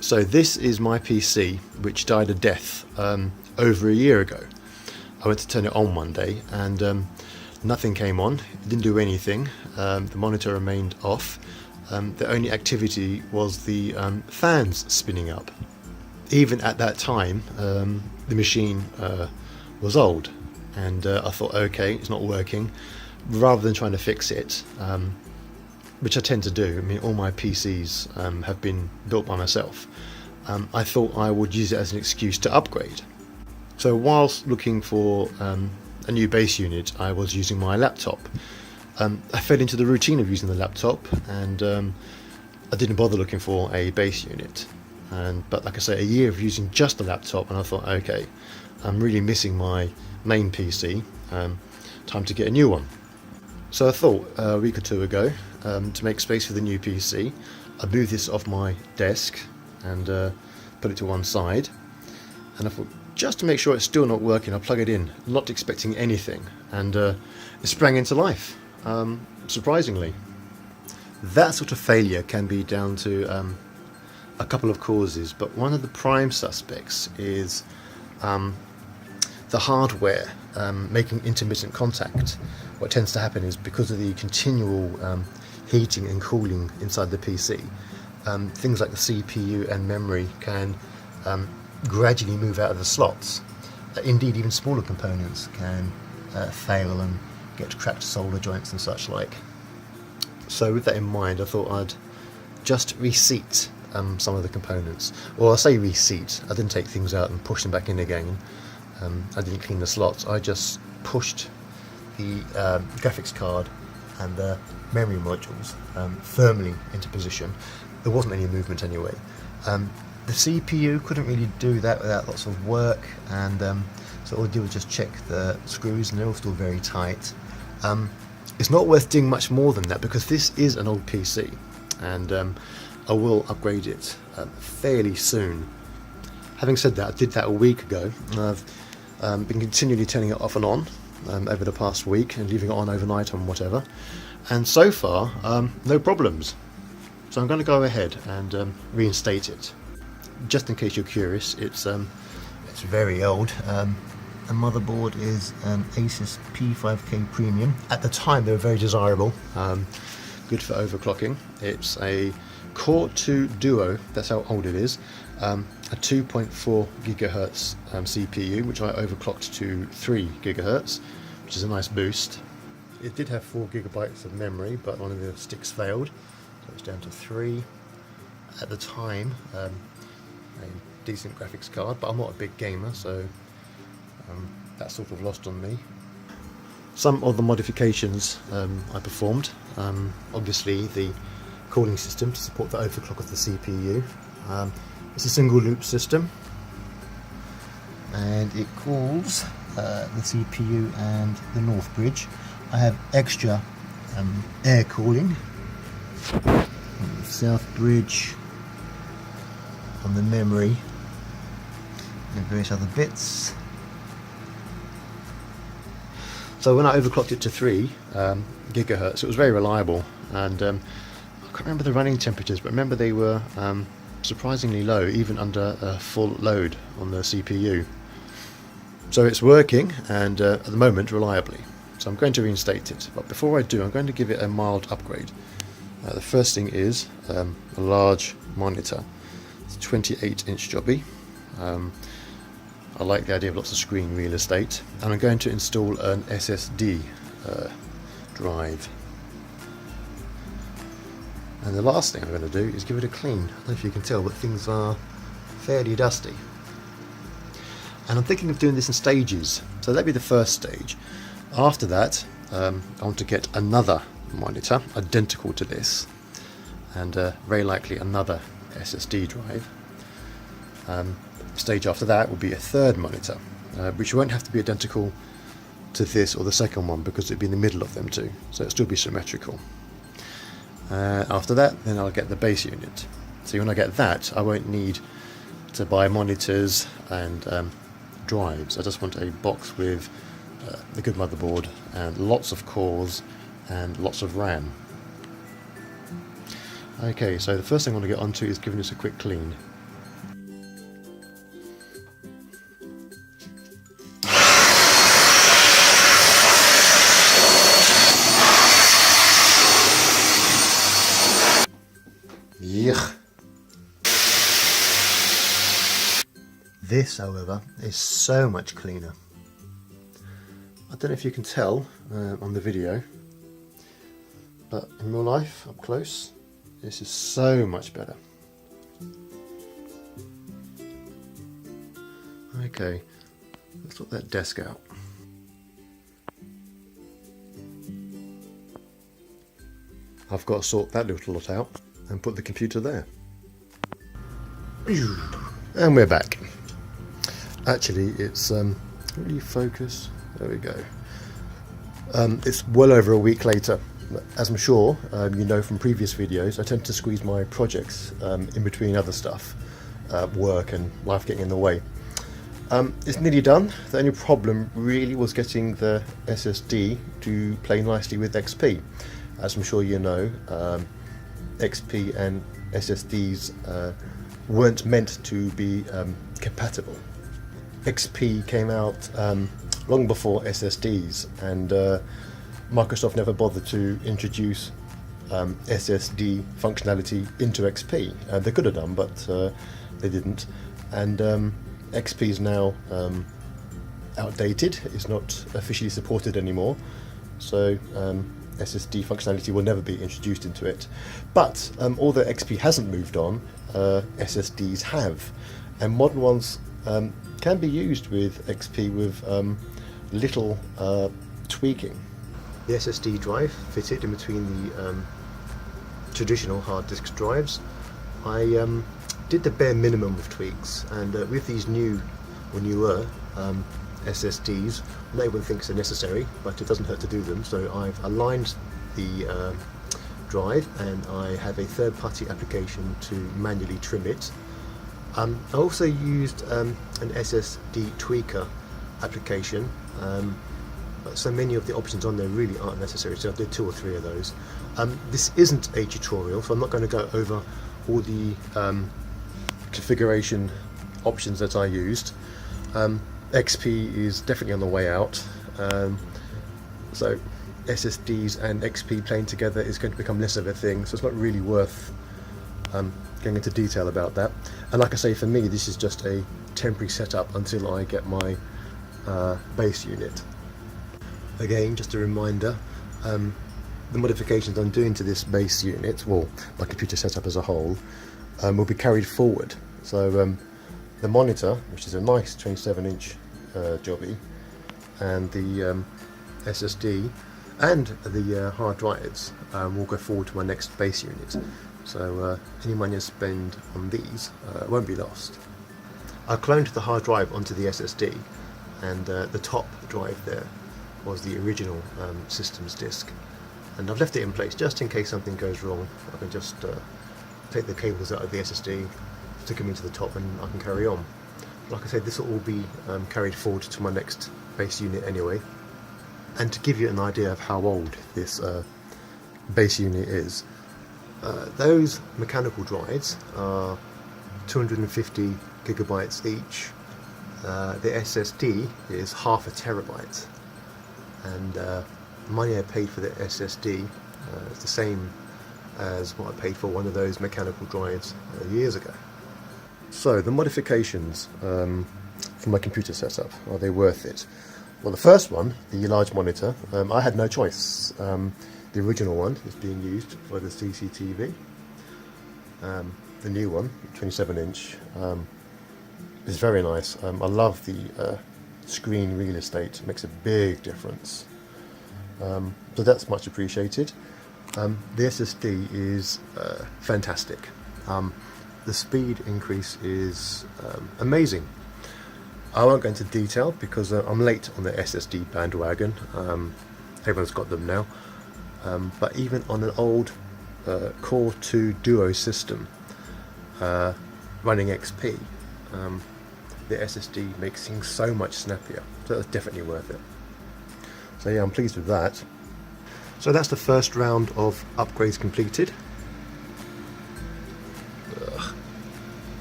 So this is my PC, which died a death over a year ago. I went to turn it on one day and nothing came on. It didn't do anything. The monitor remained off. The only activity was the fans spinning up. Even at that time, the machine was old, and I thought, okay, it's not working. Rather than trying to fix it, which I tend to do, I mean, all my PCs have been built by myself, I thought I would use it as an excuse to upgrade. So whilst looking for a new base unit, I was using my laptop. I fell into the routine of using the laptop, and I didn't bother looking for a base unit. But like I say, a year of using just the laptop, and I thought, okay, I'm really missing my main PC, time to get a new one. So I thought a week or two ago, to make space for the new PC, I moved this off my desk and put it to one side, and I thought, just to make sure it's still not working, I'll plug it in, not expecting anything, and it sprang into life, surprisingly. That sort of failure can be down to a couple of causes, but one of the prime suspects is the hardware making intermittent contact. What tends to happen is, because of the continual heating and cooling inside the PC, things like the CPU and memory can gradually move out of the slots. Indeed, even smaller components can fail and get cracked solder joints and such like. So with that in mind, I thought I'd just reseat some of the components. Well, I say reseat, I didn't take things out and push them back in again. I didn't clean the slots, I just pushed the graphics card and the memory modules firmly into position. There wasn't any movement anyway. The CPU couldn't really do that without lots of work, and so all I did was just check the screws, and they're all still very tight. It's not worth doing much more than that, because this is an old PC, and I will upgrade it fairly soon. Having said that, I did that a week ago, and I've been continually turning it off and on over the past week, and leaving it on overnight and whatever, and so far no problems. So I'm going to go ahead and reinstate it. Just in case you're curious, it's very old. The motherboard is an Asus P5K Premium. At the time they were very desirable, good for overclocking. It's a Core 2 Duo, that's how old it is, a 2.4 GHz CPU, which I overclocked to 3 GHz, which is a nice boost. It did have 4 GB of memory, but one of the sticks failed, so it's down to 3. At the time, a decent graphics card, but I'm not a big gamer, so that's sort of lost on me. Some of the modifications I performed, obviously the cooling system to support the overclock of the CPU. It's a single loop system, and it cools the CPU and the North Bridge. I have extra air cooling on the South Bridge, on the memory, and various other bits. So when I overclocked it to 3 GHz, it was very reliable, and I can't remember the running temperatures, but remember they were surprisingly low, even under a full load on the CPU. So it's working, and at the moment reliably. So I'm going to reinstate it, but before I do, I'm going to give it a mild upgrade. The first thing is a large monitor. It's a 28-inch jobby. I like the idea of lots of screen real estate, and I'm going to install an SSD drive. And the last thing I'm going to do is give it a clean. I don't know if you can tell, but things are fairly dusty. And I'm thinking of doing this in stages, so that'll be the first stage. After that, I want to get another monitor identical to this, and very likely another SSD drive. Stage after that will be a third monitor, which won't have to be identical to this or the second one, because it'll be in the middle of them two, so it'll still be symmetrical. After that, then I'll get the base unit. So when I get that, I won't need to buy monitors and drives. I just want a box with the good motherboard and lots of cores and lots of RAM. Okay, so the first thing I want to get onto is giving this a quick clean. Yuck. This, however, is so much cleaner. I don't know if you can tell on the video, but in real life, up close, this is so much better. Okay, let's sort that desk out. I've got to sort that little lot out and put the computer there. And we're back. Actually, it's really focus. There we go. It's well over a week later. As I'm sure you know from previous videos, I tend to squeeze my projects in between other stuff, work and life getting in the way. It's nearly done. The only problem really was getting the SSD to play nicely with XP. As I'm sure you know, XP and SSDs weren't meant to be compatible. XP came out long before SSDs, and Microsoft never bothered to introduce SSD functionality into XP. They could have done, but they didn't. And XP is now outdated. It's not officially supported anymore, so SSD functionality will never be introduced into it. But although XP hasn't moved on, SSDs have, and modern ones can be used with XP with little tweaking. The SSD drive fitted in between the traditional hard disk drives. I did the bare minimum of tweaks, and with these new or newer SSDs, no one thinks they're necessary, but it doesn't hurt to do them. So I've aligned the drive, and I have a third-party application to manually trim it. I also used an SSD tweaker application, but so many of the options on there really aren't necessary, so I did 2 or 3 of those. This isn't a tutorial, so I'm not going to go over all the configuration options that I used. XP is definitely on the way out, so SSDs and XP playing together is going to become less of a thing, so it's not really worth going into detail about that. And like I say, for me this is just a temporary setup until I get my base unit. Again, just a reminder, the modifications I'm doing to this base unit, well, my computer setup as a whole, will be carried forward. So the monitor, which is a nice 27-inch jobby, and the SSD and the hard drives will go forward to my next base unit. So any money I spend on these won't be lost. I cloned the hard drive onto the SSD, and the top drive there was the original systems disk, and I've left it in place just in case something goes wrong. I can just take the cables out of the SSD, stick them into the top, and I can carry on. Like I said, this will all be carried forward to my next base unit anyway. And to give you an idea of how old this base unit is, those mechanical drives are 250 gigabytes each. The SSD is half a terabyte, and the money I paid for the SSD is the same as what I paid for one of those mechanical drives years ago. So the modifications for my computer setup, are they worth it? Well, the first one, the large monitor, I had no choice. The original one is being used for the CCTV. The new one, 27-inch, is very nice. I love the screen real estate. It makes a big difference. So that's much appreciated. The SSD is fantastic. The speed increase is amazing. I won't go into detail because I'm late on the SSD bandwagon. Everyone's got them now. But even on an old Core 2 Duo system running XP, the SSD makes things so much snappier. So that's definitely worth it. So yeah, I'm pleased with that. So that's the first round of upgrades completed. Ugh,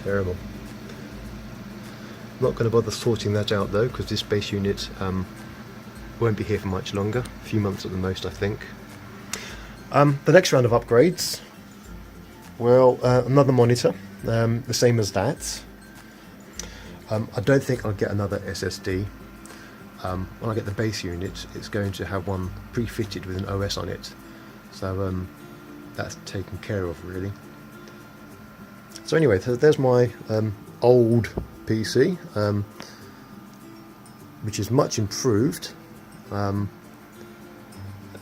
terrible. I'm not going to bother sorting that out though, because this base unit won't be here for much longer, a few months at the most, I think. The next round of upgrades Well, another monitor, the same as that. I don't think I'll get another SSD. When I get the base unit, it's going to have one pre-fitted with an OS on it. So that's taken care of, really. So anyway, there's my old PC, which is much improved.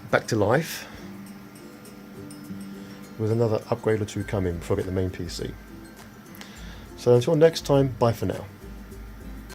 Back to life, with another upgrade or two coming before I get the main PC. So until next time, bye for now.